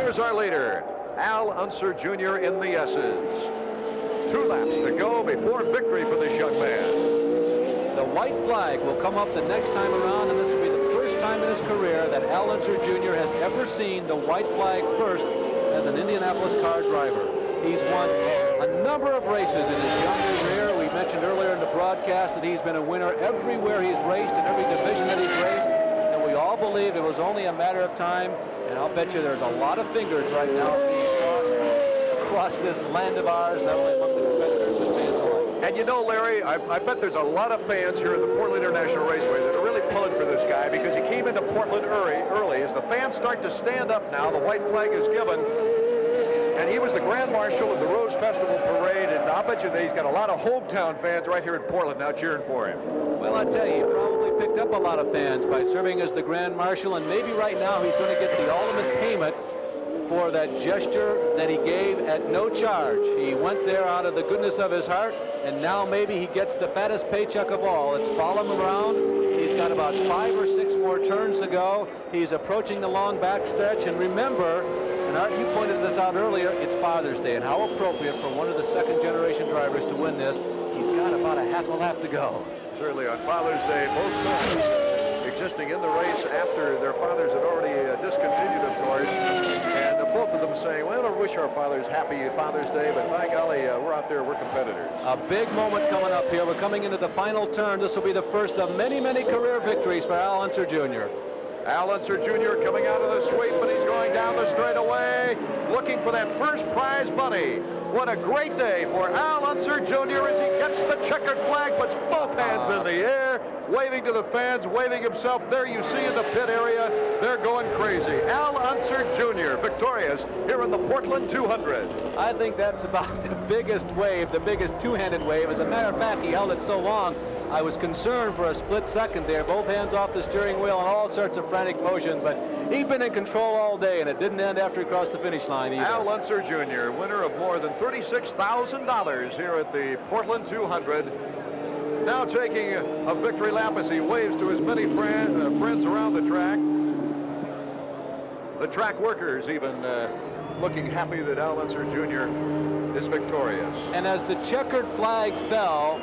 Here's our leader, Al Unser Jr. in the S's. 2 laps to go before victory for this young man. The white flag will come up the next time around, and this will be the first time in his career that Al Unser Jr. has ever seen the white flag first as an Indianapolis car driver. He's won a number of races in his young career. We mentioned earlier in the broadcast that he's been a winner everywhere he's raced, in every division that he's raced, and we all believed it was only a matter of time, and I'll bet you there's a lot of fingers right now being crossed across this land of ours, not only among the competitors but fans alike. And you know, Larry, I bet there's a lot of fans here at the Portland International Raceway that are really pulling for this guy because he came into Portland early. As the fans start to stand up now, the white flag is given. And he was the Grand Marshal of the Rose Festival Parade, and I'll bet you that he's got a lot of hometown fans right here in Portland now cheering for him. Well, I tell you, he probably picked up a lot of fans by serving as the Grand Marshal, and maybe right now he's going to get the ultimate payment for that gesture that he gave at no charge. He went there out of the goodness of his heart, and now maybe he gets the fattest paycheck of all. It's follow him around. He's got about 5 or 6 more turns to go. He's approaching the long backstretch, and remember, and Art, you pointed this out earlier, it's Father's Day, and how appropriate for one of the second-generation drivers to win this. He's got about a half a lap to go. Certainly on Father's Day, both sons existing in the race after their fathers had already discontinued, of course, and both of them saying, well, I don't wish our fathers happy Father's Day, but by golly, we're out there, we're competitors. A big moment coming up here. We're coming into the final turn. This will be the first of many, many career victories for Al Unser Jr. Al Unser Jr. coming out of the sweep, but he's going down the straightaway, looking for that first prize money. What a great day for Al Unser Jr. as he gets the checkered flag, puts both hands in the air, waving to the fans, waving himself. There you see in the pit area, they're going crazy. Al Unser Jr. victorious here in the Portland 200. I think that's about the biggest wave, the biggest two-handed wave. As a matter of fact, he held it so long, I was concerned for a split second there, both hands off the steering wheel and all sorts of frantic motion, but he'd been in control all day, and it didn't end after he crossed the finish line either. Al Unser Jr., winner of more than $36,000 here at the Portland 200. Now taking a victory lap as he waves to his many friends around the track. The track workers even looking happy that Al Unser Jr. is victorious. And as the checkered flag fell,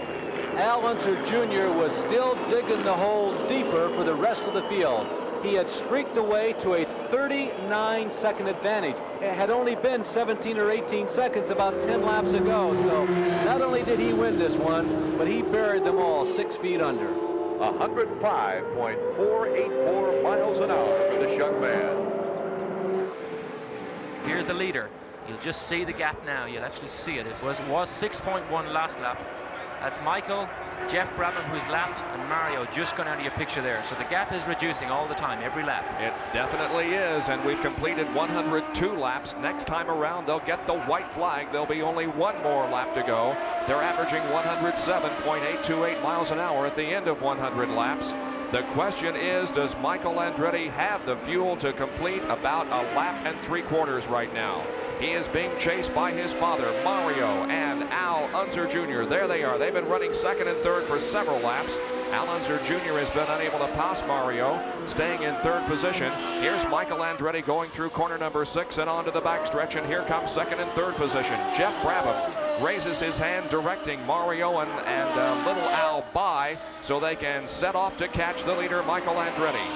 Al Unser Jr. was still digging the hole deeper for the rest of the field. He had streaked away to a 39-second advantage. It had only been 17 or 18 seconds about 10 laps ago. So not only did he win this one, but he buried them all 6 feet under. 105.484 miles an hour for this young man. Here's the leader. You'll just see the gap now. You'll actually see it. It was 6.1 last lap. That's Michael, Jeff Brabham, who's lapped, and Mario just gone out of your picture there. So the gap is reducing all the time, every lap. It definitely is, and we've completed 102 laps. Next time around, they'll get the white flag. There'll be only 1 more lap to go. They're averaging 107.828 miles an hour at the end of 100 laps. The question is, does Michael Andretti have the fuel to complete about a lap and 3/4 right now? He is being chased by his father, Mario, and Al Unser Jr. There they are. They've been running second and third for several laps. Al Unser Jr. has been unable to pass Mario, staying in third position. Here's Michael Andretti going through corner number 6 and onto the backstretch, and here comes second and third position. Jeff Brabham raises his hand directing Mario and little Al by so they can set off to catch the leader, Michael Andretti.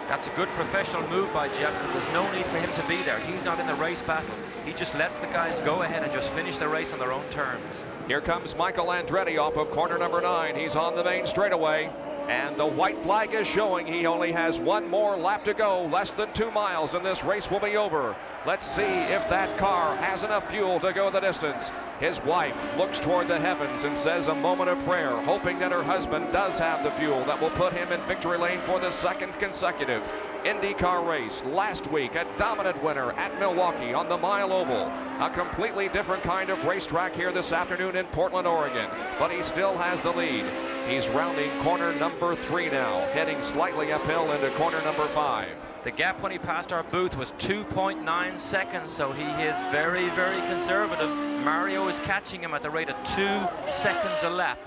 That's a good professional move by Jeff, but there's no need for him to be there. He's not in the race battle. He just lets the guys go ahead and just finish the race on their own terms. Here comes Michael Andretti off of corner number 9. He's on the main straightaway, and the white flag is showing he only has 1 more lap to go, less than 2 miles, and this race will be over. Let's see if that car has enough fuel to go the distance. His wife looks toward the heavens and says a moment of prayer, hoping that her husband does have the fuel that will put him in victory lane for the 2nd consecutive IndyCar race. Last week, a dominant winner at Milwaukee on the Mile Oval. A completely different kind of racetrack here this afternoon in Portland, Oregon, but he still has the lead. He's rounding corner number 3 now, heading slightly uphill into corner number 5. The gap when he passed our booth was 2.9 seconds, so he is very, very conservative. Mario is catching him at the rate of 2 seconds a lap.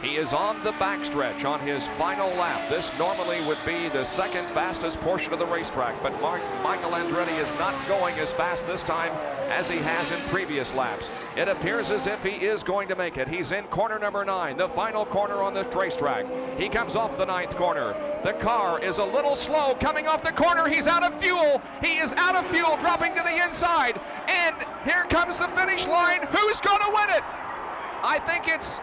He is on the backstretch on his final lap. This normally would be the second fastest portion of the racetrack, but Michael Andretti is not going as fast this time as he has in previous laps. It appears as if he is going to make it. He's in corner number 9, the final corner on the racetrack. He comes off the 9th corner. The car is a little slow coming off the corner. He's out of fuel. He is out of fuel, dropping to the inside. And here comes the finish line. Who's going to win it? I think it's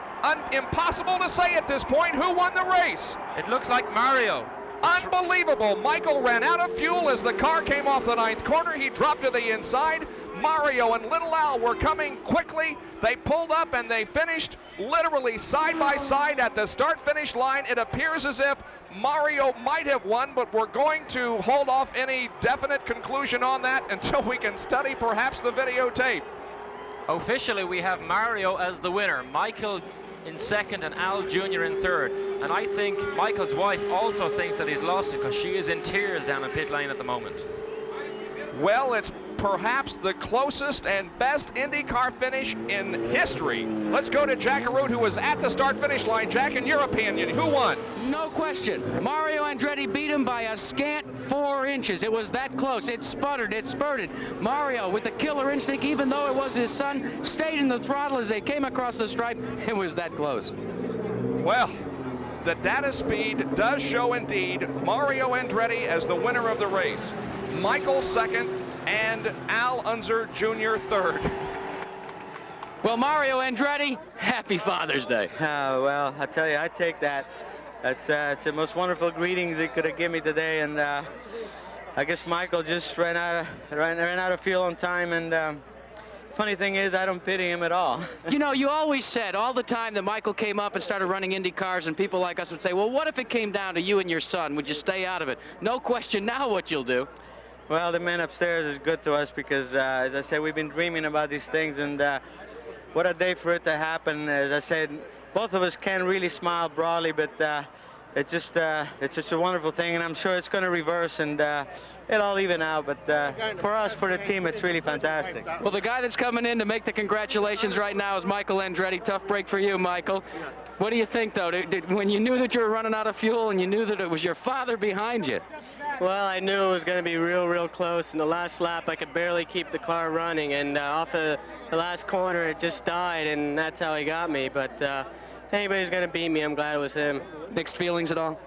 impossible to say at this point who won the race. It looks like Mario. Unbelievable. Michael ran out of fuel as the car came off the 9th corner. He dropped to the inside. Mario and Little Al were coming quickly. They pulled up and they finished literally side by side at the start-finish line. It appears as if Mario might have won, but we're going to hold off any definite conclusion on that until we can study perhaps the videotape. Officially, we have Mario as the winner. Michael in second and Al Jr. in third. And I think Michael's wife also thinks that he's lost it because she is in tears down in pit lane at the moment. Well, it's perhaps the closest and best IndyCar finish in history. Let's go to Jack Arute, who was at the start-finish line. Jack, in your opinion, who won? No question. Mario Andretti beat him by a scant 4 inches. It was that close. It sputtered, it spurted. Mario, with the killer instinct, even though it was his son, stayed in the throttle as they came across the stripe. It was that close. Well, the data speed does show indeed Mario Andretti as the winner of the race. Michael second, and Al Unser Jr. third. Well, Mario Andretti, happy Father's Day. Well, I tell you, I take that. It's the most wonderful greetings he could have given me today, and I guess Michael just ran out of fuel on time, and funny thing is, I don't pity him at all. You know, you always said all the time that Michael came up and started running Indy cars, and people like us would say, well, what if it came down to you and your son? Would you stay out of it? No question now what you'll do. Well, the man upstairs is good to us because, as I said, we've been dreaming about these things, and what a day for it to happen. As I said, both of us can't really smile broadly, but it's just a wonderful thing, and I'm sure it's going to reverse, and it'll all even out. But for us, for the team, it's really fantastic. Well, the guy that's coming in to make the congratulations right now is Michael Andretti. Tough break for you, Michael. What do you think, though, when you knew that you were running out of fuel and you knew that it was your father behind you? Well, I knew it was going to be real close. In the last lap, I could barely keep the car running, and off of the last corner, it just died, and that's how he got me. But anybody's going to beat me, I'm glad it was him. Mixed feelings at all?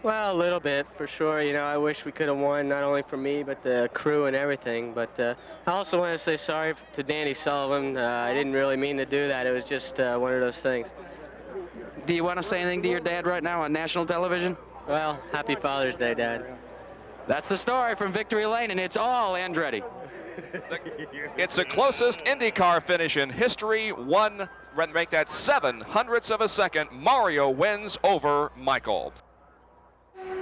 Well, a little bit, for sure. You know, I wish we could have won, not only for me, but the crew and everything. But I also want to say sorry to Danny Sullivan. I didn't really mean to do that. It was just one of those things. Do you want to say anything to your dad right now on national television? Well, happy Father's Day, Dad. That's the story from Victory Lane, and it's all Andretti. It's the closest IndyCar finish in history. Make that 0.07 of a second. Mario wins over Michael.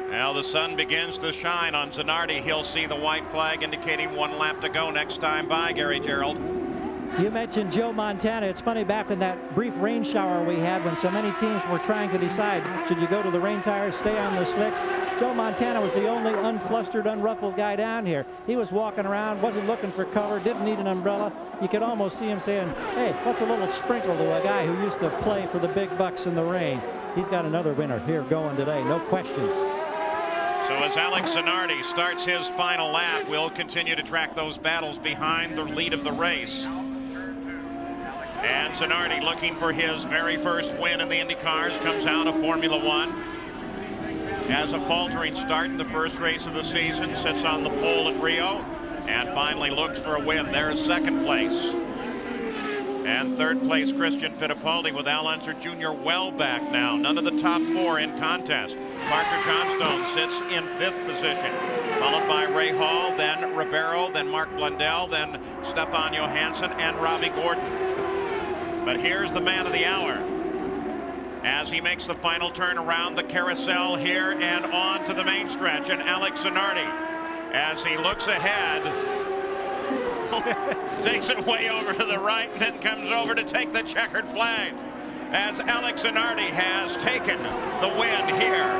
Now the sun begins to shine on Zanardi. He'll see the white flag indicating 1 lap to go next time by, Gary Gerald. You mentioned Joe Montana. It's funny, back in that brief rain shower we had when so many teams were trying to decide, should you go to the rain tires, stay on the slicks? Joe Montana was the only unflustered, unruffled guy down here. He was walking around, wasn't looking for cover, didn't need an umbrella. You could almost see him saying, hey, what's a little sprinkle to a guy who used to play for the big bucks in the rain? He's got another winner here going today, no question. So as Alex Zanardi starts his final lap, we'll continue to track those battles behind the lead of the race. And Zanardi, looking for his very first win in the IndyCars, comes out of Formula One. Has a faltering start in the first race of the season, sits on the pole at Rio, and finally looks for a win. There's second place. And third place, Christian Fittipaldi, with Al Unser Jr. well back now. None of the top 4 in contest. Parker Johnstone sits in 5th position, followed by Ray Hall, then Ribeiro, then Mark Blundell, then Stefan Johansson, and Robbie Gordon. But here's the man of the hour as he makes the final turn around the carousel here and on to the main stretch. And Alex Zanardi, as he looks ahead, takes it way over to the right and then comes over to take the checkered flag as Alex Zanardi has taken the win here.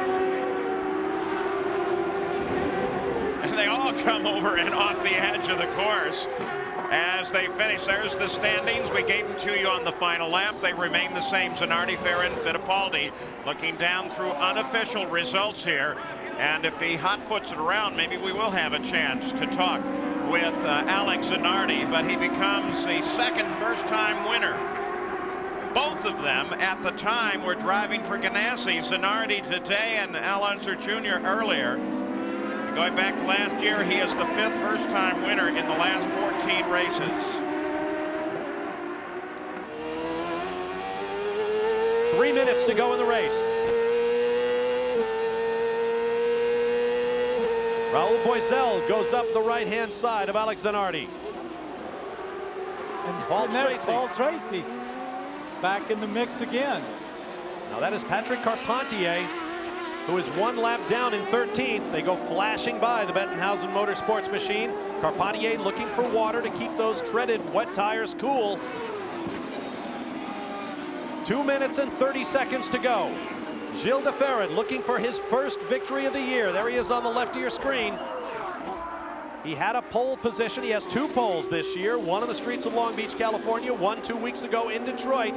And they all come over and off the edge of the course as they finish. There's the standings. We gave them to you on the final lap. They remain the same. Zanardi, Farron, Fittipaldi. Looking down through unofficial results here. And if he hot-foots it around, maybe we will have a chance to talk with Alex Zanardi. But he becomes the second first-time winner. Both of them at the time were driving for Ganassi. Zanardi today and Al Unser Jr. earlier. Going back to last year, he is the 5th first-time winner in the last 14 races. 3 minutes to go in the race. Raul Boisel goes up the right-hand side of Alex Zanardi. And Paul there's Tracy. Paul Tracy back in the mix again. Now that is Patrick Carpentier, who is 1 lap down in 13th. They go flashing by the Bettenhausen Motorsports machine. Carpentier looking for water to keep those treaded wet tires cool. 2 minutes and 30 seconds to go. Gilles de Ferran looking for his first victory of the year. There he is on the left of your screen. He had a pole position. He has 2 poles this year, one on the streets of Long Beach, California, one 2 weeks ago in Detroit.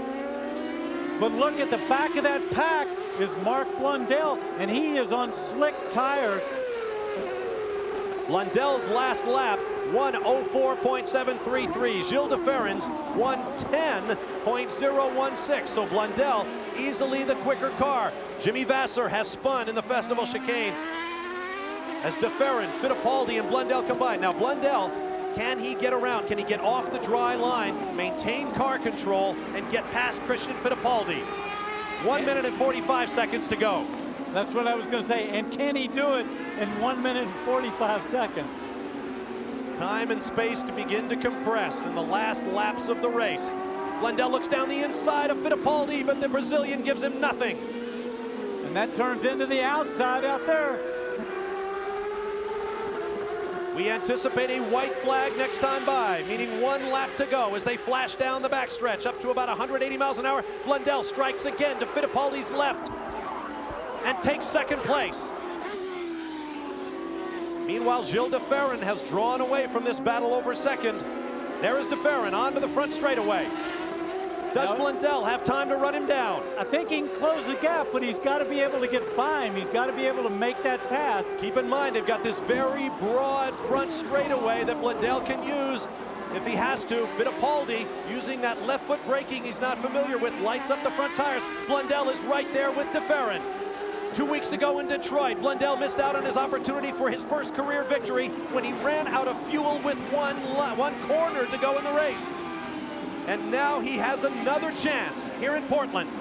But look at the back of that pack is Mark Blundell, and he is on slick tires. Blundell's last lap, 1:04.733. Gilles de Ferran's 1:10.016. So Blundell easily the quicker car. Jimmy Vasser has spun in the Festival Chicane as de Ferran, Fittipaldi, and Blundell combined. Now Blundell, can he get around? Can he get off the dry line, maintain car control, and get past Christian Fittipaldi? 1 minute and 45 seconds to go. That's what I was going to say. And can he do it in 1 minute and 45 seconds? Time and space to begin to compress in the last laps of the race. Blundell looks down the inside of Fittipaldi, but the Brazilian gives him nothing. And that turns into the outside out there. We anticipate a white flag next time by, meaning 1 lap to go as they flash down the backstretch up to about 180 miles an hour. Blundell strikes again to Fittipaldi's left and takes second place. Meanwhile, Gilles de Ferran has drawn away from this battle over second. There is de Ferran onto the front straightaway. Does Blundell have time to run him down? I think he can close the gap, but he's got to be able to get by him. He's got to be able to make that pass. Keep in mind, they've got this very broad front straightaway that Blundell can use if he has to. Fittipaldi, using that left foot braking he's not familiar with, lights up the front tires. Blundell is right there with de Ferran. 2 weeks ago in Detroit, Blundell missed out on his opportunity for his first career victory when he ran out of fuel with one corner to go in the race. And now he has another chance here in Portland.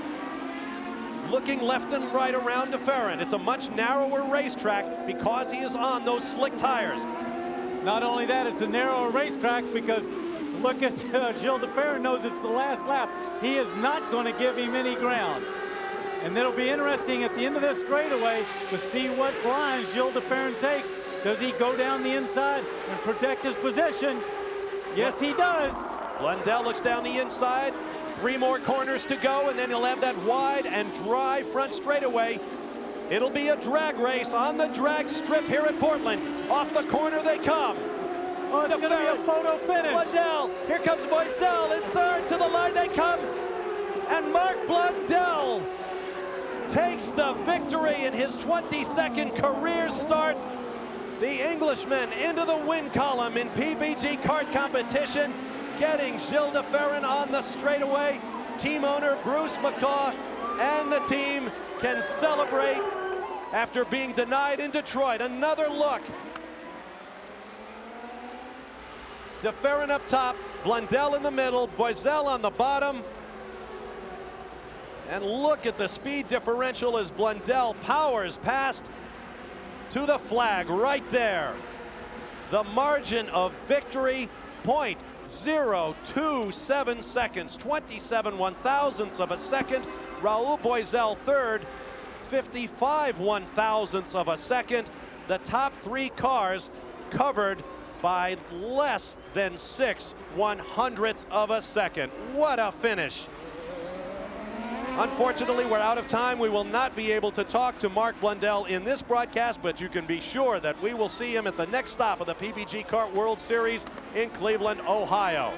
Looking left and right around de Ferran. It's a much narrower racetrack because he is on those slick tires. Not only that, it's a narrower racetrack because look at Gilles de Ferran knows it's the last lap. He is not going to give him any ground. And it'll be interesting at the end of this straightaway to see what lines Gilles de Ferran takes. Does he go down the inside and protect his position? Yes, he does. Blundell looks down the inside. 3 more corners to go, and then he'll have that wide and dry front straightaway. It'll be a drag race on the drag strip here at Portland. Off the corner they come. Oh, it's going to be a photo finish. Blundell, here comes Boisel in third. To the line they come. And Mark Blundell takes the victory in his 22nd career start. The Englishman into the win column in PBG kart competition, getting Gilles de Ferran on the straightaway. Team owner Bruce McCaw and the team can celebrate after being denied in Detroit. Another look. De Ferran up top, Blundell in the middle, Boisel on the bottom. And look at the speed differential as Blundell powers past to the flag right there. The margin of victory, 0.027 seconds, 27 1/1000ths of a second. Raul Boisel third, 55 1/1000ths of a second. The top 3 cars covered by less than 6 1/100ths of a second. What a finish. Unfortunately, we're out of time. We will not be able to talk to Mark Blundell in this broadcast, but you can be sure that we will see him at the next stop of the PBG Kart World Series in Cleveland, Ohio.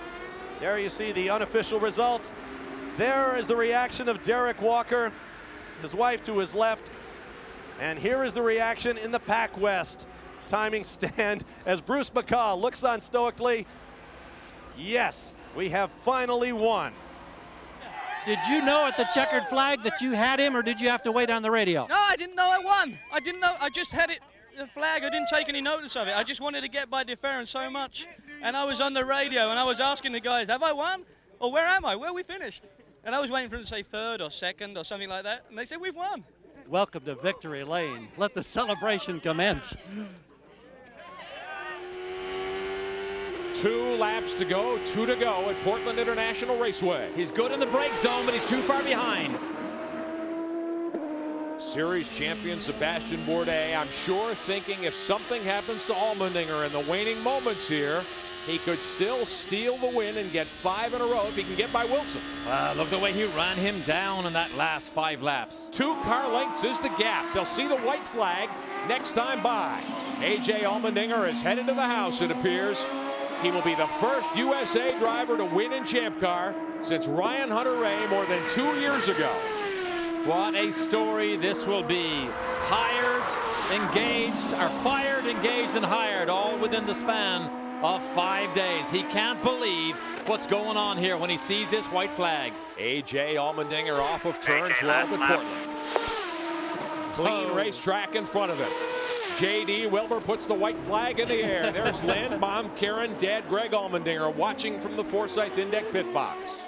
There you see the unofficial results. There is the reaction of Derek Walker, his wife to his left. And here is the reaction in the Pac West timing stand as Bruce McCall looks on stoically. Yes, we have finally won. Did you know at the checkered flag that you had him, or did you have to wait on the radio? No, I didn't know I won. I didn't know. I just had it, the flag. I didn't take any notice of it. I just wanted to get by DeFerrin so much. And I was on the radio, and I was asking the guys, have I won? Or where am I? Where are we finished? And I was waiting for them to say third or second or something like that. And they said, we've won. Welcome to Victory Lane. Let the celebration commence. 2 laps to go, 2 to go at Portland International Raceway. He's good in the brake zone, but he's too far behind. Series champion Sebastian Bourdais, I'm sure, thinking if something happens to Allmendinger in the waning moments here, he could still steal the win and get 5 in a row if he can get by Wilson. Look the way he ran him down in that last 5 laps. 2 car lengths is the gap. They'll see the white flag next time by. A.J. Allmendinger is headed to the house, it appears. He will be the first USA driver to win in Champ Car since Ryan Hunter-Reay more than 2 years ago. What a story this will be. Hired, engaged, or fired, engaged, and hired all within the span of 5 days. He can't believe what's going on here when he sees this white flag. A.J. Allmendinger off of turn 12 at Portland. Clean racetrack in front of him. J.D. Wilbur puts the white flag in the air. There's Lynn, Mom, Karen, Dad, Greg Allmendinger watching from the Forsyth Index pit box.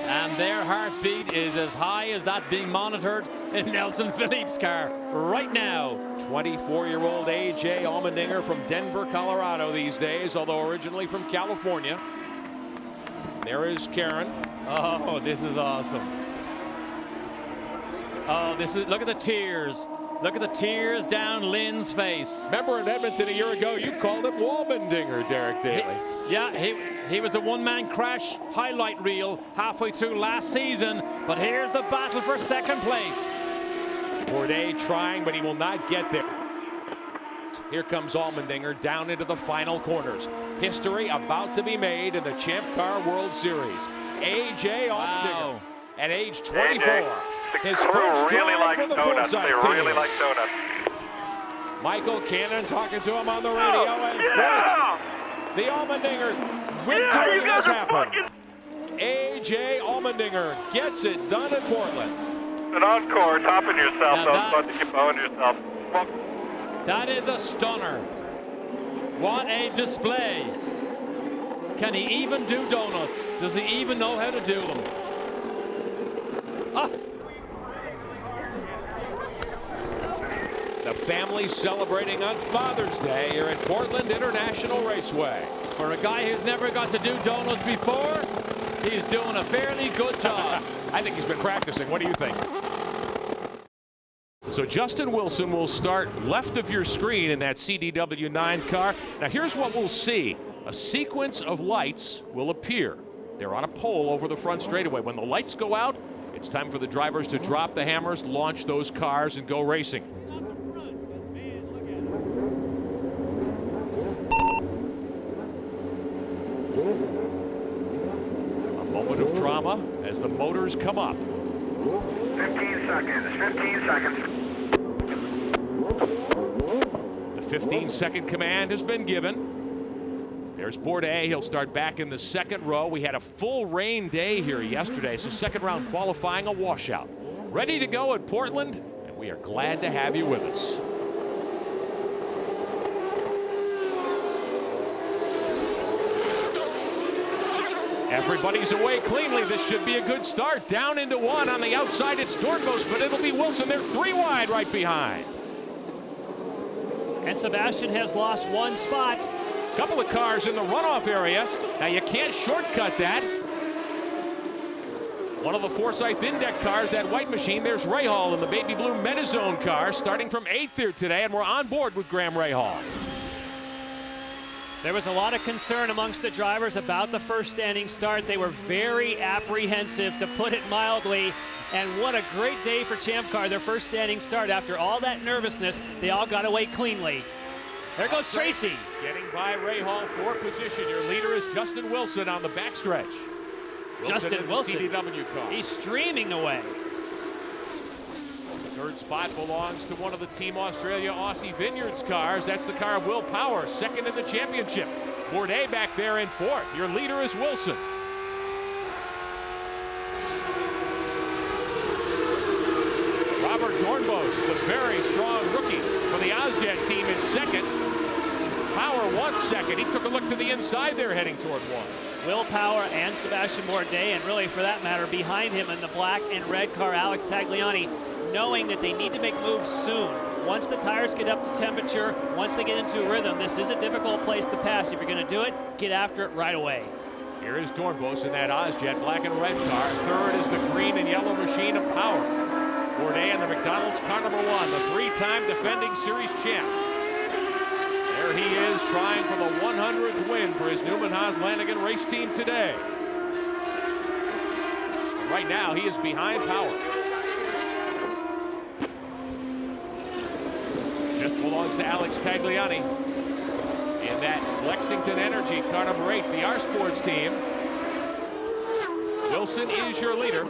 And their heartbeat is as high as that being monitored in Nelson Philippe's car right now. 24-year-old A.J. Allmendinger from Denver, Colorado these days, although originally from California. There is Karen. Oh, this is awesome. Oh, look at the tears. Look at the tears down Lynn's face. Remember in Edmonton a year ago, you called him Wallmendinger, Derek Daly. He was a one-man crash highlight reel halfway through last season, but here's the battle for second place. Bourdais trying, but he will not get there. Here comes Allmendinger down into the final corners. History about to be made in the Champ Car World Series. A.J. Allmendinger at age 24. His first drive for the Forsyth team. They really like donuts. Michael Cannon talking to him on the radio, and the Allmendinger victory has happened. A.J. Allmendinger gets it done in Portland. An encore, topping yourself, don't keep bowing yourself. That is a stunner. What a display. Can he even do donuts? Does he even know how to do them? The family celebrating on Father's Day here at Portland International Raceway. For a guy who's never got to do donuts before, he's doing a fairly good job. I think he's been practicing. What do you think? So Justin Wilson will start left of your screen in that CDW9 car. Now here's what we'll see. A sequence of lights will appear. They're on a pole over the front straightaway. When the lights go out, it's time for the drivers to drop the hammers, launch those cars, and go racing. A moment of drama as the motors come up. 15 seconds, 15 seconds. The 15-second command has been given. There's Bourdais. He'll start back in the second row. We had a full rain day here yesterday, so second round qualifying a washout. Ready to go at Portland, and we are glad to have you with us. Everybody's away cleanly. This should be a good start. Down into one. On the outside, it's Dorcos, but it'll be Wilson. They're 3 wide right behind. And Sebastian has lost 1 spot. Couple of cars in the runoff area. Now you can't shortcut that. One of the Forsyth Index cars, that white machine, there's Rahal in the baby blue Metazone car, starting from 8th here today, and we're on board with Graham Rahal. There was a lot of concern amongst the drivers about the first standing start. They were very apprehensive, to put it mildly. And what a great day for Champ Car, their first standing start. After all that nervousness, they all got away cleanly. There goes Tracy. Getting by Ray Hall for position. Your leader is Justin Wilson on the backstretch. Justin Wilson, CDW car. He's streaming away. Third spot belongs to one of the Team Australia Aussie Vineyards cars. That's the car of Will Power, second in the championship. Bourdais back there in fourth. Your leader is Wilson. Robert Dornbos, the very strong rookie for the Ozjet team, is second. Power wants second. He took a look to the inside there, heading toward one. Will Power and Sebastian Bourdais, and really for that matter, behind him in the black and red car, Alex Tagliani, knowing that they need to make moves soon. Once the tires get up to temperature, once they get into a rhythm, this is a difficult place to pass. If you're going to do it, get after it right away. Here is Dornbos in that Ozjet black and red car. Third is the green and yellow machine of Power. Bourdais in the McDonald's car number 1, the three-time defending series champ. There he is, trying for the 100th win for his Newman Haas Lanigan race team today. Right now, he is behind Power. Fifth belongs to Alex Tagliani in that Lexington Energy car number 8, the R Sports team. Wilson is your leader.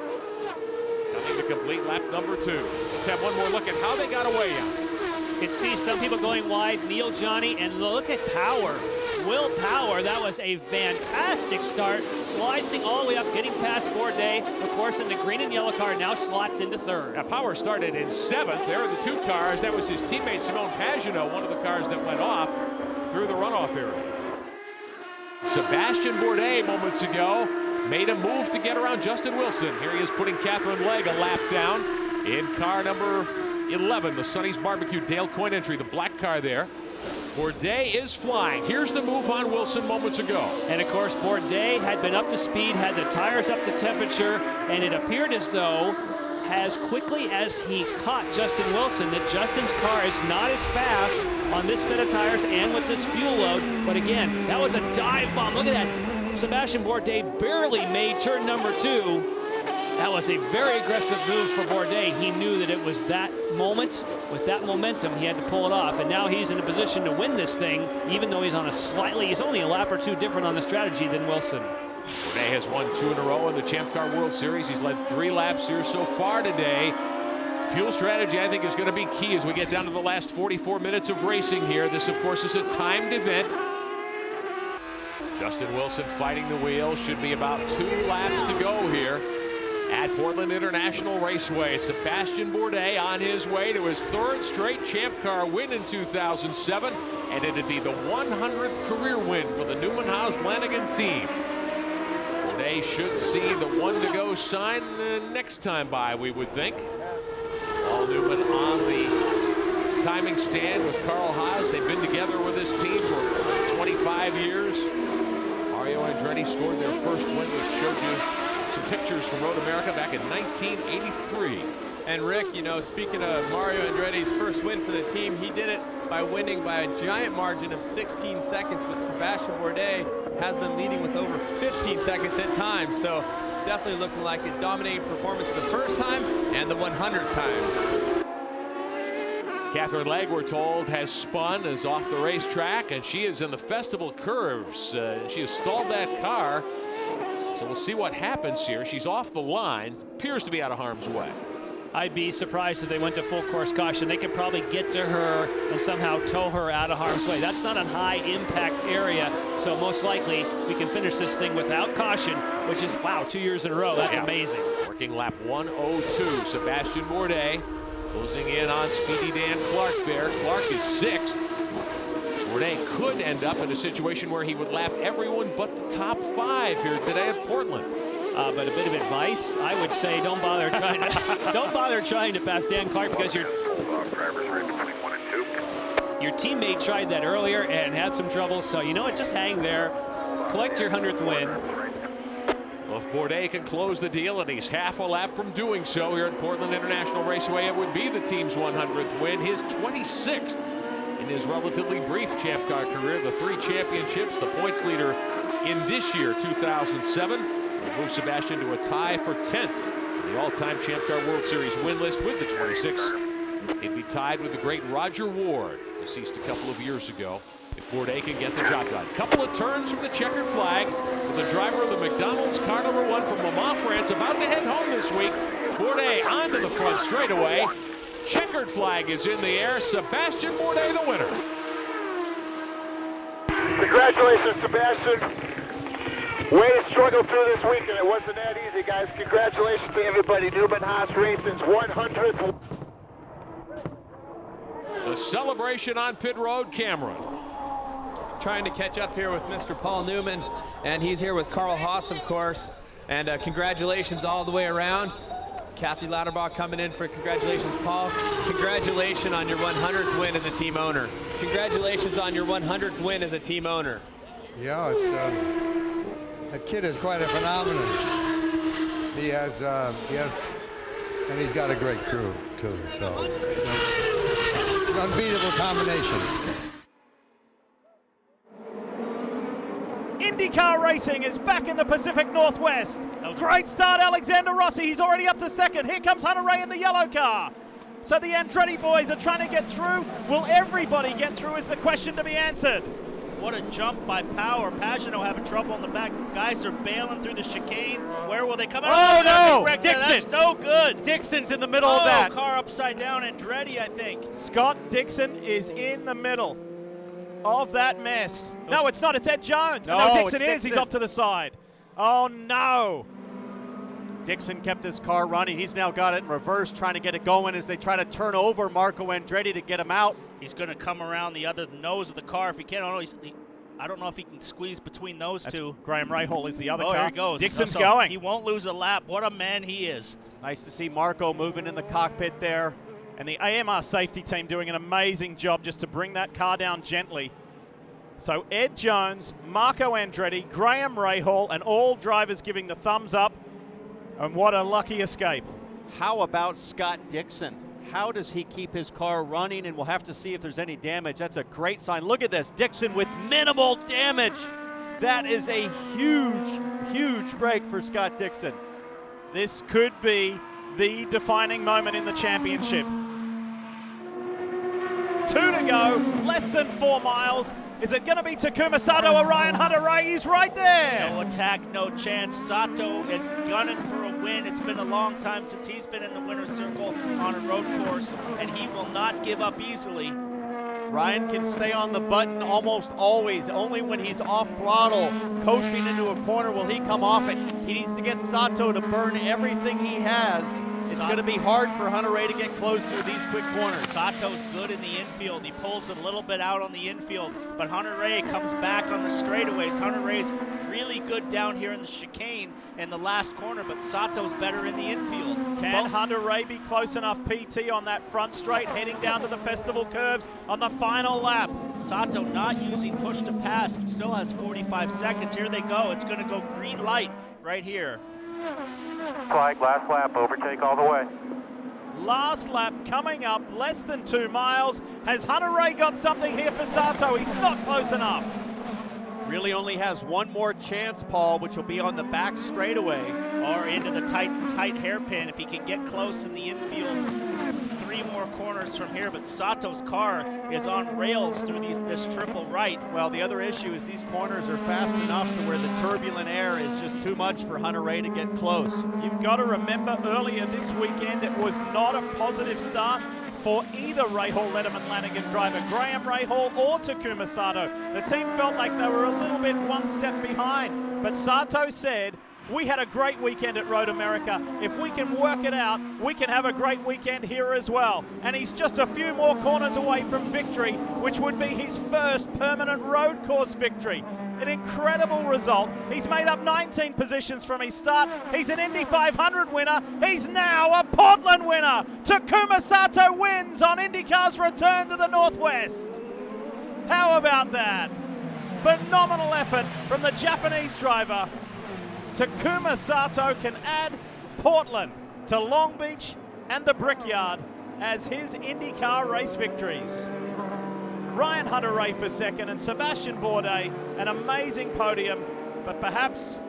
Coming to complete lap number 2. Let's have one more look at how they got away. You can see some people going wide, Neil Johnny, and look at Power. Will Power, that was a fantastic start, slicing all the way up, getting past Bourdais. Of course, in the green and yellow car, now slots into third. Now, Power started in 7th. There are the 2 cars. That was his teammate, Simone Pagenaud, one of the cars that went off through the runoff area. Sebastian Bourdais, moments ago, made a move to get around Justin Wilson. Here he is putting Catherine Legge a lap down in car number 11, the Sonny's Barbecue Dale Coyne entry, the black car there. Bourdais is flying. Here's the move on Wilson moments ago. And of course, Bourdais had been up to speed, had the tires up to temperature, and it appeared as though, as quickly as he caught Justin Wilson, that Justin's car is not as fast on this set of tires and with this fuel load. But again, that was a dive bomb. Look at that. Sebastian Bourdais barely made turn number 2. That was a very aggressive move for Bourdais. He knew that it was that moment, with that momentum, he had to pull it off. And now he's in a position to win this thing, even though he's only a lap or 2 different on the strategy than Wilson. Bourdais has won 2 in a row in the Champ Car World Series. He's led 3 laps here so far today. Fuel strategy, I think, is going to be key as we get down to the last 44 minutes of racing here. This, of course, is a timed event. Justin Wilson fighting the wheel. Should be about 2 laps to go here at Portland International Raceway. Sebastian Bourdais on his way to his 3rd straight Champ Car win in 2007, and it'd be the 100th career win for the Newman Haas Lanigan team. Bourdais should see the 1 to go sign next time by, we would think. Paul Newman on the timing stand with Carl Haas. They've been together with this team for 25 years. Mario Andretti scored their first win, which showed you some pictures from Road America back in 1983. And Rick, you know, speaking of Mario Andretti's first win for the team, he did it by winning by a giant margin of 16 seconds, with Sebastian Bourdais has been leading with over 15 seconds at times. So definitely looking like a dominating performance the first time and the 100th time. Catherine Legge, we're told, has spun, is off the racetrack, and she is in the festival curves. She has stalled that car. So we'll see what happens here. She's off the line, appears to be out of harm's way. I'd be surprised if they went to full course caution. They could probably get to her and somehow tow her out of harm's way. That's not a high impact area, so most likely we can finish this thing without caution, which is, wow, 2 years in a row. That's amazing. Working lap 102, Sebastian Bourdais closing in on Speedy Dan Clark there. Clark is 6th. Bourdais could end up in a situation where he would lap everyone but the top 5 here today at Portland. But a bit of advice, I would say, don't bother trying to pass Dan Clark, because your teammate tried that earlier and had some trouble. So you know what, just hang there, collect your 100th win. Well, if Bourdais can close the deal, and he's half a lap from doing so here at Portland International Raceway, it would be the team's 100th win, his 26th in in his relatively brief Champ Car career. The 3 championships, the points leader in this year, 2007. Will move Sebastian to a tie for 10th in the all-time Champ Car World Series win list with the 26. He'd be tied with the great Roger Ward, deceased a couple of years ago, if Bourdais can get the job done. Couple of turns from the checkered flag with the driver of the McDonald's car number 1 from Le Mans, France, about to head home this week. Bourdais onto the front straightaway. Checkered flag is in the air. Sebastian Bourdais the winner. Congratulations, Sebastian. Way to struggle through this weekend. It wasn't that easy, guys. Congratulations to everybody. Newman Haas Racing's 100th. The celebration on pit road, Cameron. Trying to catch up here with Mr. Paul Newman, and he's here with Carl Haas, of course. And congratulations all the way around. Kathy Lauterbach coming in for congratulations, Paul. Congratulations on your 100th win as a team owner. Congratulations on your 100th win as a team owner. Yeah, it's that kid is quite a phenomenon. He has, and he's got a great crew too. So, an unbeatable combination. IndyCar Racing is back in the Pacific Northwest. Great start, Alexander Rossi. He's already up to second. Here comes Hunter-Reay in the yellow car. So the Andretti boys are trying to get through. Will everybody get through is the question to be answered. What a jump by Power. Pagano having trouble in the back. Guys are bailing through the chicane. Where will they come out? Oh, no! Dixon. That's no good. Dixon's in the middle of that. Car upside down. Andretti, I think. Scott Dixon is in the middle of that mess. No, it's not. It's Ed Jones. No, Dixon is. He's off to the side. Oh, no. Dixon kept his car running. He's now got it in reverse, trying to get it going as they try to turn over Marco Andretti to get him out. He's going to come around the other nose of the car if he can. I don't know if he can squeeze between those two. Graham Rahal is the other car. There he goes. Dixon's going. He won't lose a lap. What a man he is. Nice to see Marco moving in the cockpit there. And the AMR safety team doing an amazing job just to bring that car down gently. So Ed Jones, Marco Andretti, Graham Rahal, and all drivers giving the thumbs up. And what a lucky escape. How about Scott Dixon? How does he keep his car running? And we'll have to see if there's any damage. That's a great sign. Look at this. Dixon with minimal damage. That is a huge, huge break for Scott Dixon. This could be the defining moment in the championship. 2 to go, less than 4 miles. Is it going to be Takuma Sato or Ryan Hunter-Reay? He's right there. No attack, no chance. Sato is gunning for a win. It's been a long time since he's been in the winner's circle on a road course, and he will not give up easily. Ryan can stay on the button almost always. Only when he's off throttle, coasting into a corner, will he come off it. He needs to get Sato to burn everything he has. It's going to be hard for Hunter-Reay to get close through these quick corners. Sato's good in the infield. He pulls a little bit out on the infield, but Hunter-Reay comes back on the straightaways. Hunter-Reay's really good down here in the chicane in the last corner, but Sato's better in the infield. Can Hunter-Reay be close enough PT on that front straight, heading down to the festival curves on the final lap? Sato not using push to pass, still has 45 seconds. Here they go. It's going to go green light right here. Flag, last lap, overtake all the way. Last lap coming up, less than 2 miles. Has Hunter-Reay got something here for Sato? He's not close enough. Really only has one more chance, Paul, which will be on the back straightaway. Or into the tight hairpin if he can get close in the infield. 3 more corners from here, but Sato's car is on rails through this triple right. Well, the other issue is these corners are fast enough to where the turbulent air is just too much for Hunter-Reay to get close. You've got to remember earlier this weekend it was not a positive start for either Rahal, Letterman, Lanigan driver, Graham Rahal or Takuma Sato. The team felt like they were a little bit one step behind, but Sato said, we had a great weekend at Road America. If we can work it out, we can have a great weekend here as well. And he's just a few more corners away from victory, which would be his first permanent road course victory. An incredible result. He's made up 19 positions from his start. He's an Indy 500 winner. He's now a Portland winner. Takuma Sato wins on IndyCar's return to the Northwest. How about that? Phenomenal effort from the Japanese driver. Takuma Sato can add Portland to Long Beach and the Brickyard as his IndyCar race victories. Ryan Hunter-Reay for second, and Sebastian Bourdais, an amazing podium, but perhaps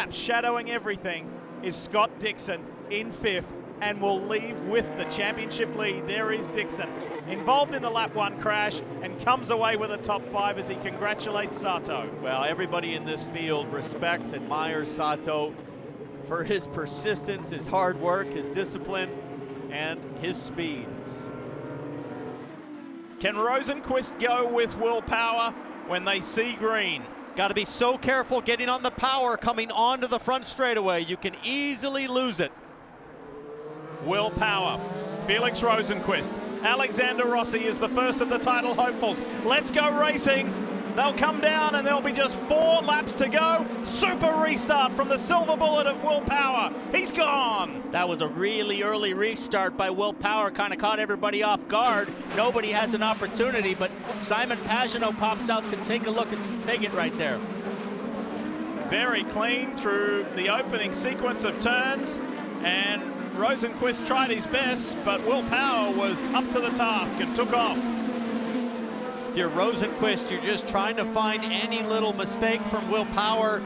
shadowing everything is Scott Dixon in fifth, and will leave with the championship lead. There is Dixon, involved in the lap 1 crash, and comes away with a top 5 as he congratulates Sato. Well, everybody in this field respects, admires Sato for his persistence, his hard work, his discipline, and his speed. Can Rosenqvist go with willpower when they see green? Got to be so careful getting on the power coming onto the front straightaway. You can easily lose it. Willpower, Felix Rosenqvist. Alexander Rossi is the first of the title hopefuls. Let's go racing. They'll come down and there'll be just 4 laps to go. Super restart from the silver bullet of Willpower. He's gone. That was a really early restart by Willpower, kind of caught everybody off guard. Nobody has an opportunity, but Simon Pagenaud pops out to take a look at Piggott right there. Very clean through the opening sequence of turns, and Rosenqvist tried his best, but Willpower was up to the task and took off. If you're Rosenqvist, you're just trying to find any little mistake from Willpower,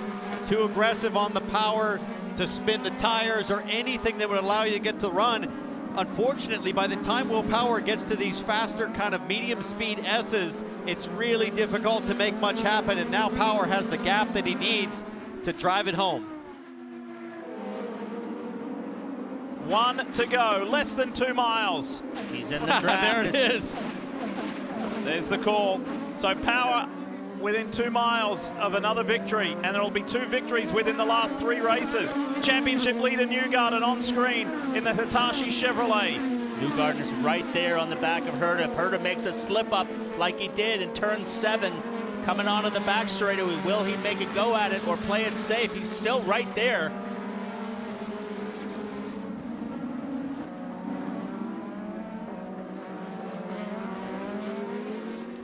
too aggressive on the power to spin the tires or anything that would allow you to get to run. Unfortunately, by the time Willpower gets to these faster kind of medium speed S's, it's really difficult to make much happen, and now Power has the gap that he needs to drive it home. 1 to go, less than 2 miles. He's in the draft. There it is. There's the call. So Power within 2 miles of another victory, and there'll be 2 victories within the last 3 races. Championship leader Newgarden on screen in the Hitachi Chevrolet. Newgarden's right there on the back of Herta. If Herta makes a slip up like he did in turn 7, coming onto the back straightaway, will he make a go at it or play it safe? He's still right there.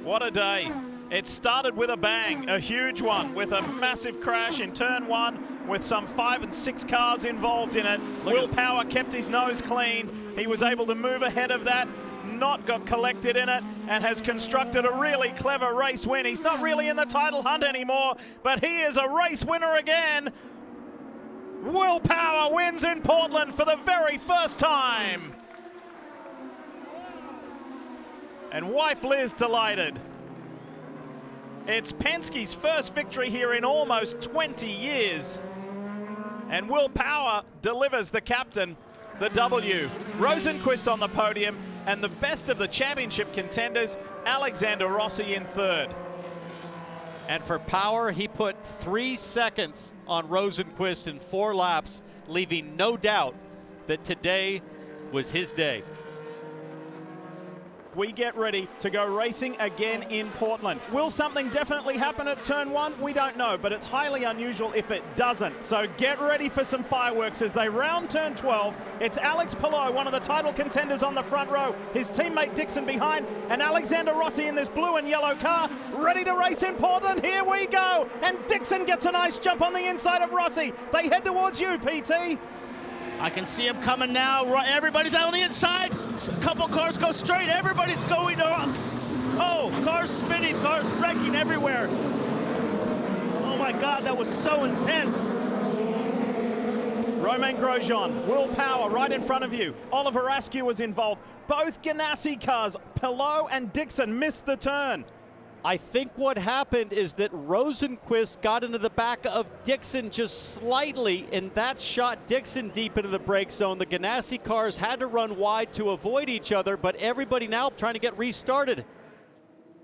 What a day. It started with a bang, a huge one, with a massive crash in turn 1 with some 5 and 6 cars involved in it. Willpower kept his nose clean. He was able to move ahead of that, not got collected in it, and has constructed a really clever race win. He's not really in the title hunt anymore, but he is a race winner again. Willpower wins in Portland for the very first time. And wife Liz delighted. It's Penske's first victory here in almost 20 years. And Willpower delivers the captain the W. Rosenqvist on the podium, and the best of the championship contenders, Alexander Rossi in 3rd. And for Power, he put 3 seconds on Rosenqvist in 4 laps, leaving no doubt that today was his day. We get ready to go racing again in Portland. Will something definitely happen at turn 1? We don't know, but it's highly unusual if it doesn't. So get ready for some fireworks as they round turn 12. It's Alex Palou, one of the title contenders, on the front row. His teammate Dixon behind, and Alexander Rossi in this blue and yellow car, ready to race in Portland. Here we go. And Dixon gets a nice jump on the inside of Rossi. They head towards you, PT. I can see him coming now. Everybody's out on the inside. A couple cars go straight. Everybody's going off. Oh, cars spinning, cars wrecking everywhere. Oh my God, that was so intense. Romain Grosjean, Willpower right in front of you. Oliver Askew was involved. Both Ganassi cars, Palou and Dixon, missed the turn. I think what happened is that Rosenqvist got into the back of Dixon just slightly, and that shot Dixon deep into the brake zone. The Ganassi cars had to run wide to avoid each other, but everybody now trying to get restarted.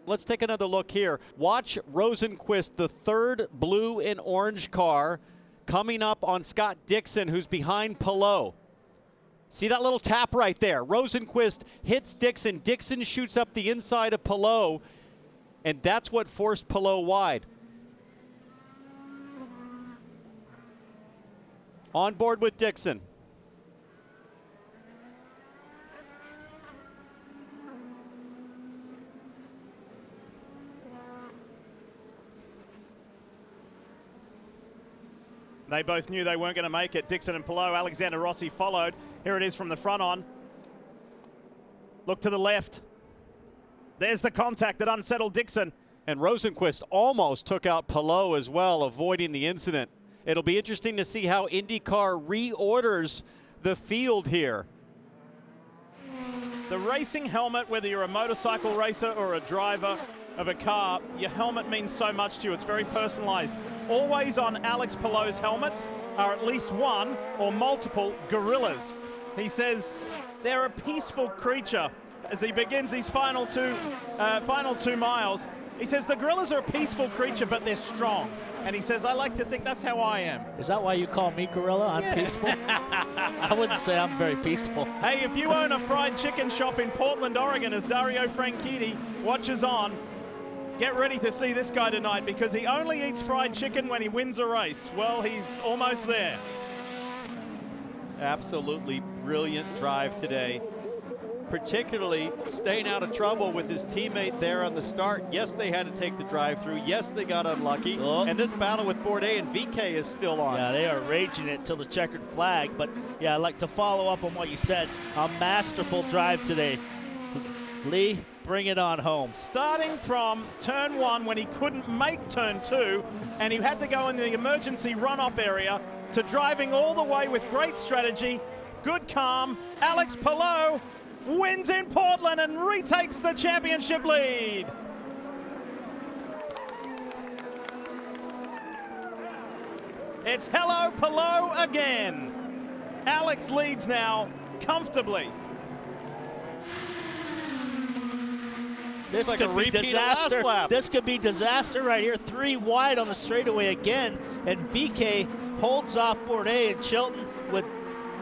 Let's take another look here. Watch Rosenqvist, the 3rd blue and orange car, coming up on Scott Dixon, who's behind Palou. See that little tap right there? Rosenqvist hits Dixon. Dixon shoots up the inside of Palou, and that's what forced Palou wide. On board with Dixon. They both knew they weren't going to make it. Dixon and Palou. Alexander Rossi followed. Here it is from the front on. Look to the left. There's the contact that unsettled Dixon. And Rosenquist almost took out Palou as well, avoiding the incident. It'll be interesting to see how IndyCar reorders the field here. The racing helmet, whether you're a motorcycle racer or a driver of a car, your helmet means so much to you. It's very personalized. Always on Alex Palou's helmets are at least one or multiple gorillas. He says they're a peaceful creature as he begins his final two miles. He says the gorillas are a peaceful creature, but they're strong. And he says, I like to think that's how I am. Is that why you call me gorilla? I'm peaceful? I wouldn't say I'm very peaceful. Hey, if you own a fried chicken shop in Portland, Oregon, as Dario Franchitti watches on, get ready to see this guy tonight, because he only eats fried chicken when he wins a race. Well, he's almost there. Absolutely brilliant drive today. Particularly staying out of trouble with his teammate there on the start. Yes, they had to take the drive-through. Yes, they got unlucky. Oh. And this battle with Bourdais and VK is still on. Yeah, they are raging it till the checkered flag. But yeah, I'd like to follow up on what you said. A masterful drive today. Lee, bring it on home. Starting from turn 1 when he couldn't make turn 2 and he had to go in the emergency runoff area, to driving all the way with great strategy, good calm. Alex Palou wins in Portland and retakes the championship lead. It's hello Palou again. Alex leads now comfortably. This like could a be repeat of last disaster. lap. This could be disaster right here. 3 wide on the straightaway again, and VK holds off Bourdais and Chilton with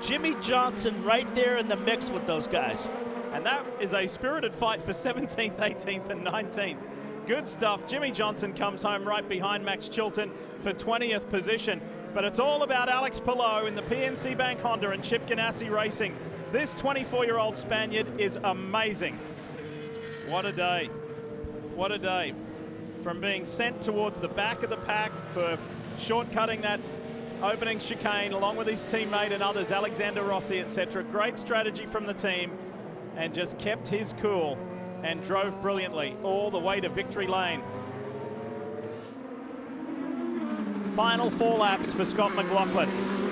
Jimmy Johnson right there in the mix with those guys. And that is a spirited fight for 17th, 18th, and 19th. Good stuff. Jimmy Johnson comes home right behind Max Chilton for 20th position. But it's all about Alex Palou in the PNC Bank Honda and Chip Ganassi Racing. This 24-year-old Spaniard is amazing. What a day. What a day. From being sent towards the back of the pack for shortcutting that opening chicane along with his teammate and others, Alexander Rossi, etc. Great strategy from the team, and just kept his cool and drove brilliantly all the way to victory lane. Final 4 laps for Scott McLaughlin.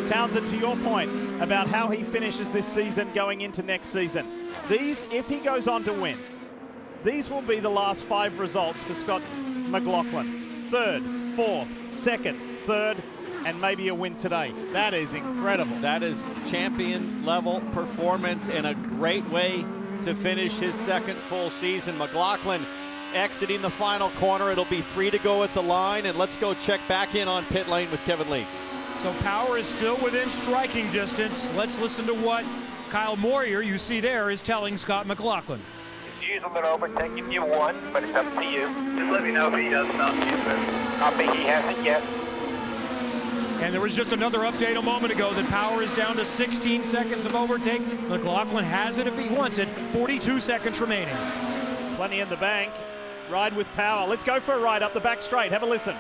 Townsend, to your point about how he finishes this season going into next season. These, if he goes on to win, these will be the last 5 results for Scott McLaughlin. 3rd, 4th, 2nd, 3rd, and maybe a win today. That is incredible. That is champion level performance and a great way to finish his 2nd full season. McLaughlin exiting the final corner. It'll be 3 to go at the line, and let's go check back in on pit lane with Kevin Lee. So Power is still within striking distance. Let's listen to what Kyle Moyer, you see there, is telling Scott McLaughlin. Use them and overtake if you want, but it's up to you. Just let me know if he does not use it. Copy, he hasn't yet. And there was just another update a moment ago that Power is down to 16 seconds of overtake. McLaughlin has it if he wants it. 42 seconds remaining. Plenty in the bank. Ride with Power. Let's go for a ride up the back straight. Have a listen.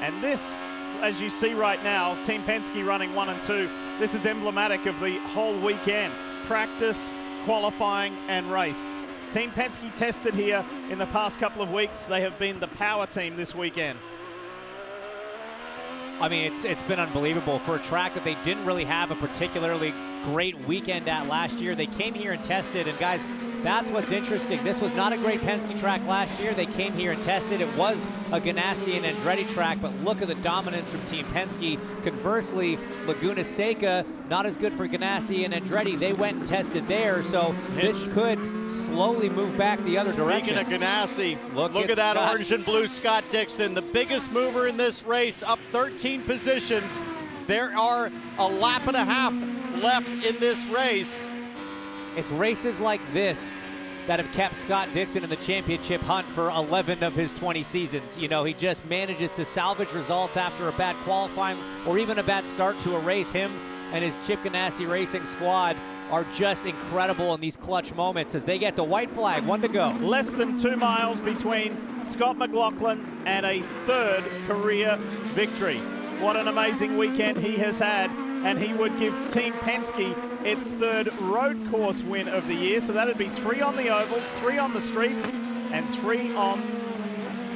And this, as you see right now, Team Penske running 1 and 2. This is emblematic of the whole weekend. Practice, qualifying, and race. Team Penske tested here in the past couple of weeks. They have been the power team this weekend. I mean, it's been unbelievable for a track that they didn't really have a particularly great weekend at last year. They came here and tested, and guys, that's what's interesting. This was not a great Penske track last year. They came here and tested. It was a Ganassi and Andretti track, but look at the dominance from Team Penske. Conversely, Laguna Seca, not as good for Ganassi and Andretti. They went and tested there, so this could slowly move back the other direction. Speaking of Ganassi, look at that Scott. orange and blue Scott Dixon, the biggest mover in this race, up 13 positions. There are a lap and a half left in this race. It's races like this that have kept Scott Dixon in the championship hunt for 11 of his 20 seasons. You know, he just manages to salvage results after a bad qualifying or even a bad start to a race. Him and his Chip Ganassi Racing squad are just incredible in these clutch moments as they get the white flag, 1 to go. Less than 2 miles between Scott McLaughlin and a 3rd career victory. What an amazing weekend he has had, and he would give Team Penske its 3rd road course win of the year. So that'd be 3 on the ovals, 3 on the streets, and 3 on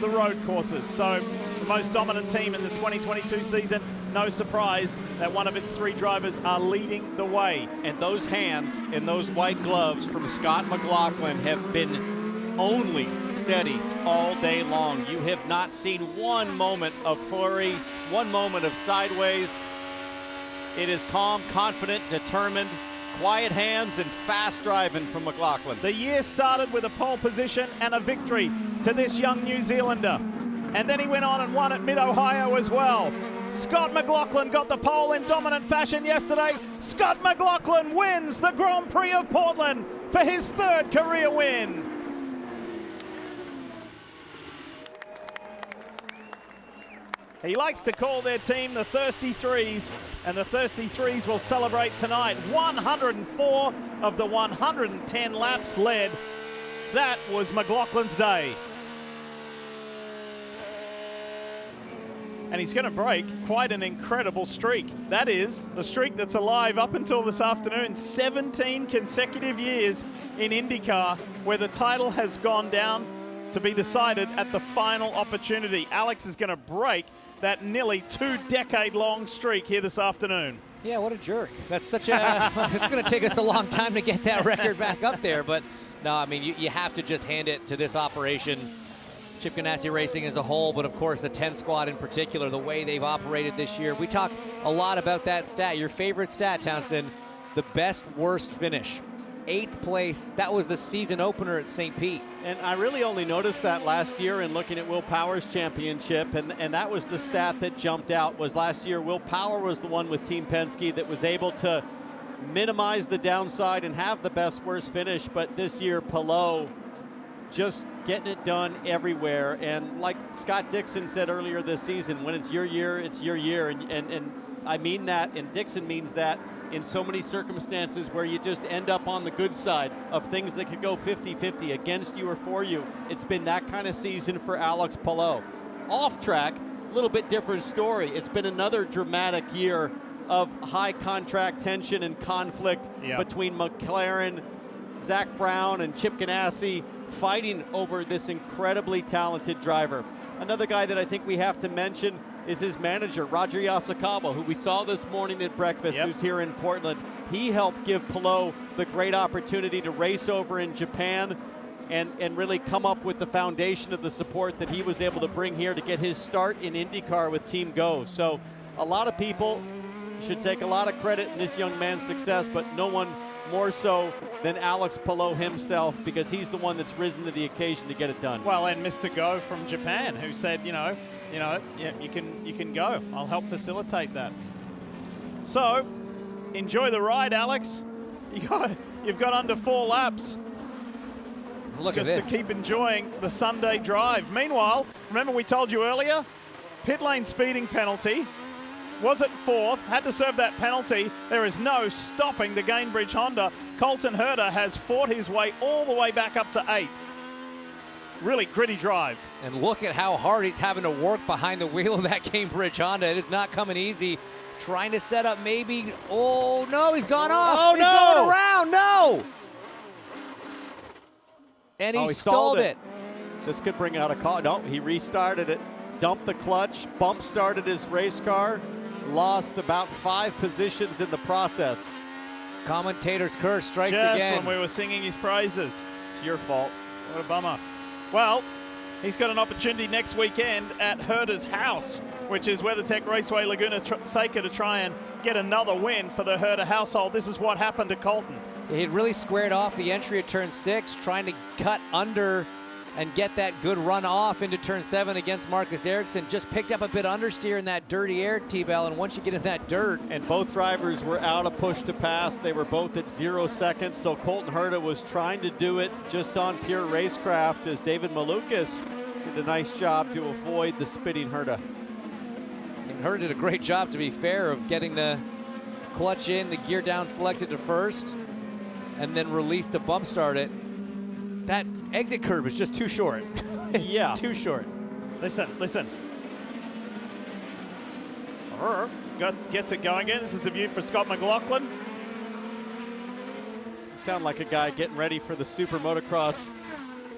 the road courses. So the most dominant team in the 2022 season. No surprise that one of its 3 drivers are leading the way. And those hands and those white gloves from Scott McLaughlin have been only steady all day long. You have not seen one moment of flurry, one moment of sideways. It is calm, confident, determined, quiet hands, and fast driving from McLaughlin. The year started with a pole position and a victory to this young New Zealander. And then he went on and won at Mid-Ohio as well. Scott McLaughlin got the pole in dominant fashion yesterday. Scott McLaughlin wins the Grand Prix of Portland for his 3rd career win. He likes to call their team the Thirsty Threes, and the Thirsty Threes will celebrate tonight. 104 of the 110 laps led. That was McLaughlin's day. And he's going to break quite an incredible streak. That is the streak that's alive up until this afternoon. 17 consecutive years in IndyCar where the title has gone down to be decided at the final opportunity. Alex is going to break that nearly 2-decade-long streak here this afternoon. Yeah, what a jerk. That's such a, it's going to take us a long time to get that record back up there. But no, I mean, you have to just hand it to this operation. Chip Ganassi Racing as a whole, but of course the 10 squad in particular, the way they've operated this year. We talk a lot about that stat. Your favorite stat, Townsend, the best worst finish. 8th place, that was the season opener at St. Pete. And I really only noticed that last year in looking at Will Power's championship, and that was the stat that jumped out, was last year Will Power was the one with Team Penske that was able to minimize the downside and have the best worst finish, but this year Palou just getting it done everywhere. And like Scott Dixon said earlier this season, when it's your year, it's your year. And I mean that, and Dixon means that in so many circumstances where you just end up on the good side of things that could go 50-50 against you or for you. It's been that kind of season for Alex Palou. Off track, a little bit different story. It's been another dramatic year of high contract tension and conflict between McLaren, Zach Brown, and Chip Ganassi, fighting over this incredibly talented driver. Another guy that I think we have to mention is his manager, Roger Yasukawa, who we saw this morning at breakfast, who's here in Portland. He helped give Palou the great opportunity to race over in Japan and really come up with the foundation of the support that he was able to bring here to get his start in IndyCar with Team Go. So a lot of people should take a lot of credit in this young man's success, but no one more so than Alex Palou himself, because he's the one that's risen to the occasion to get it done. Well, and Mr. Go from Japan, who said, yeah, you can go. I'll help facilitate that. So, enjoy the ride, Alex. You've got under 4 laps. Look at this. Just to keep enjoying the Sunday drive. Meanwhile, remember we told you earlier, pit lane speeding penalty. Was at 4th, had to serve that penalty. There is no stopping the Gainbridge Honda. Colton Herta has fought his way all the way back up to 8th. Really gritty drive. And look at how hard he's having to work behind the wheel of that Gainbridge Honda. It is not coming easy. Trying to set up maybe, oh no, he's gone off. Oh, he's no. going around, no. And he stalled it. This could bring out a call. No, he restarted it, dumped the clutch, bump started his race car, lost about 5 positions in the process. Commentator's curse strikes Just again. when we were singing his praises. It's your fault. What a bummer. Well, he's got an opportunity next weekend at Herta's house, which is WeatherTech Raceway Laguna Seca, to try and get another win for the Herta household. This is what happened to Colton. He really squared off the entry at turn 6, trying to cut under and get that good run off into turn 7 against Marcus Ericsson. Just picked up a bit understeer in that dirty air, T-Bell, and once you get in that dirt. And both drivers were out of push to pass. They were both at 0 seconds, so Colton Herta was trying to do it just on pure racecraft as David Malukas did a nice job to avoid the spitting Herta. And Herta did a great job, to be fair, of getting the clutch in, the gear down selected to first, and then release to bump start it. That exit curve is just too short. Yeah. Too short. Listen. Gets it going again. This is the view for Scott McLaughlin. You sound like a guy getting ready for the Super Motocross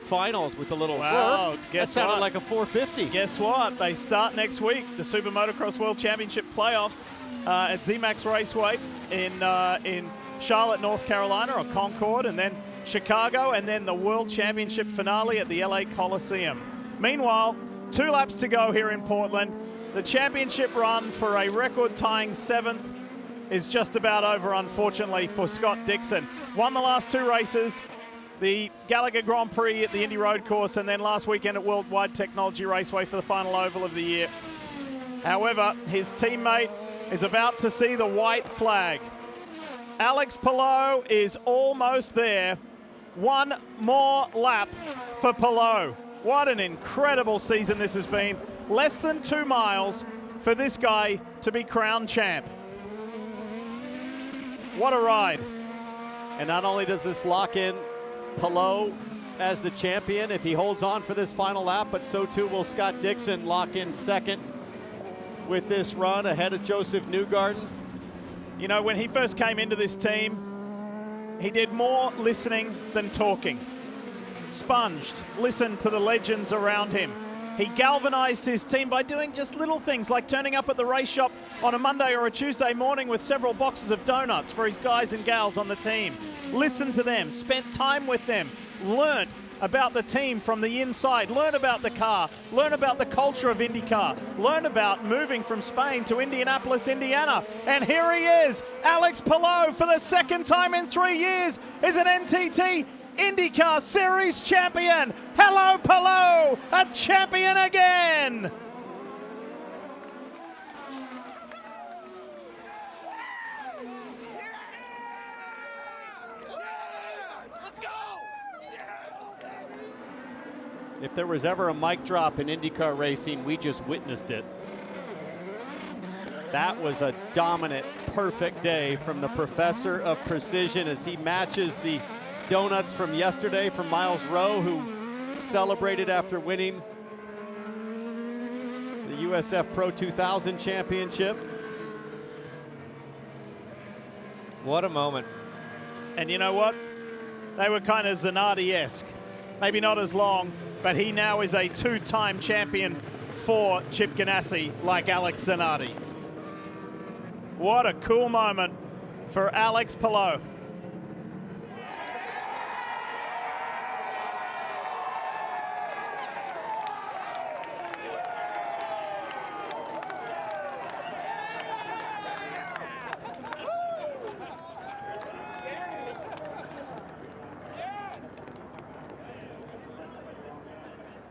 finals with a little Wow, whir. guess That sounded what? like a 450. Guess what? They start next week, the Super Motocross World Championship playoffs at ZMAX Raceway in Charlotte, North Carolina, or Concord, and then Chicago, and then the World Championship finale at the LA Coliseum. Meanwhile, 2 laps to go here in Portland. The championship run for a record-tying 7th is just about over, unfortunately, for Scott Dixon. Won the last 2 races, the Gallagher Grand Prix at the Indy Road Course, and then last weekend at Worldwide Technology Raceway for the final oval of the year. However, his teammate is about to see the white flag. Alex Palou is almost there. 1 more lap for Palou. What an incredible season this has been. Less than 2 miles for this guy to be crowned champ. What a ride. And not only does this lock in Palou as the champion if he holds on for this final lap, but so too will Scott Dixon lock in 2nd with this run ahead of Joseph Newgarden. You know, when he first came into this team, he did more listening than talking. Sponged, listened to the legends around him. He galvanized his team by doing just little things like turning up at the race shop on a Monday or a Tuesday morning with several boxes of donuts for his guys and gals on the team. Listened to them, spent time with them, learned about the team from the inside, learn about the car, learn about the culture of IndyCar, learn about moving from Spain to Indianapolis, Indiana. And here he is, Alex Palou, for the 2nd time in 3 years, is an NTT INDYCAR Series champion. Hello, Palou, a champion again. If there was ever a mic drop in IndyCar racing, we just witnessed it. That was a dominant, perfect day from the professor of precision as he matches the donuts from yesterday from Miles Rowe, who celebrated after winning the USF Pro 2000 championship. What a moment. And you know what? They were kind of Zanardi-esque. Maybe not as long, but he now is a 2-time champion for Chip Ganassi, like Alex Zanardi. What a cool moment for Alex Palou.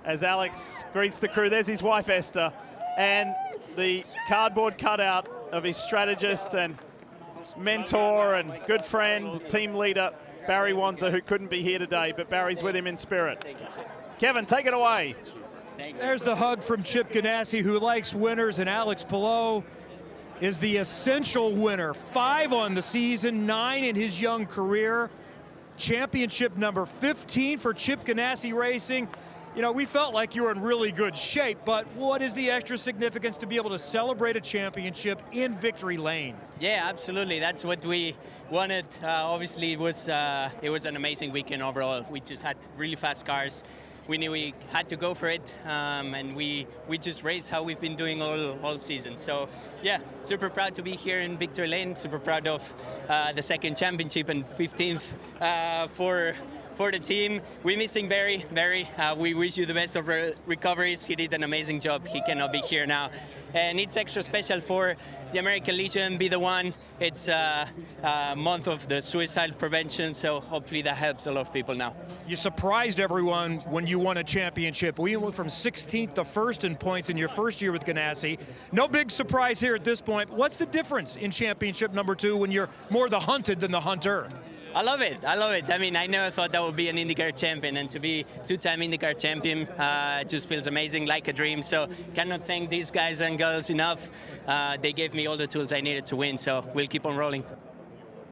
As Alex greets the crew, there's his wife Esther, and the cardboard cutout of his strategist and mentor and good friend, team leader, Barry Wanzer, who couldn't be here today, but Barry's with him in spirit. Kevin, take it away. There's the hug from Chip Ganassi, who likes winners, and Alex Palou is the essential winner. 5 on the season, 9 in his young career. Championship number 15 for Chip Ganassi Racing. You know, we felt like you were in really good shape, but what is the extra significance to be able to celebrate a championship in victory lane? Yeah, absolutely. That's what we wanted. Obviously, it was an amazing weekend overall. We just had really fast cars. We knew we had to go for it, and we just raced how we've been doing all season. So, yeah, super proud to be here in victory lane. Super proud of the 2nd championship and 15th for the team. We're missing Barry. We wish you the best of recoveries. He did an amazing job. He cannot be here now. And it's extra special for the American Legion, Be the One. It's a month of the suicide prevention, so hopefully that helps a lot of people now. You surprised everyone when you won a championship. We went from 16th to 1st in points in your first year with Ganassi. No big surprise here at this point. What's the difference in championship number 2 when you're more the hunted than the hunter? I love it. I mean, I never thought that would be an IndyCar champion, and to be 2-time IndyCar champion just feels amazing, like a dream. So cannot thank these guys and girls enough. They gave me all the tools I needed to win, so we'll keep on rolling.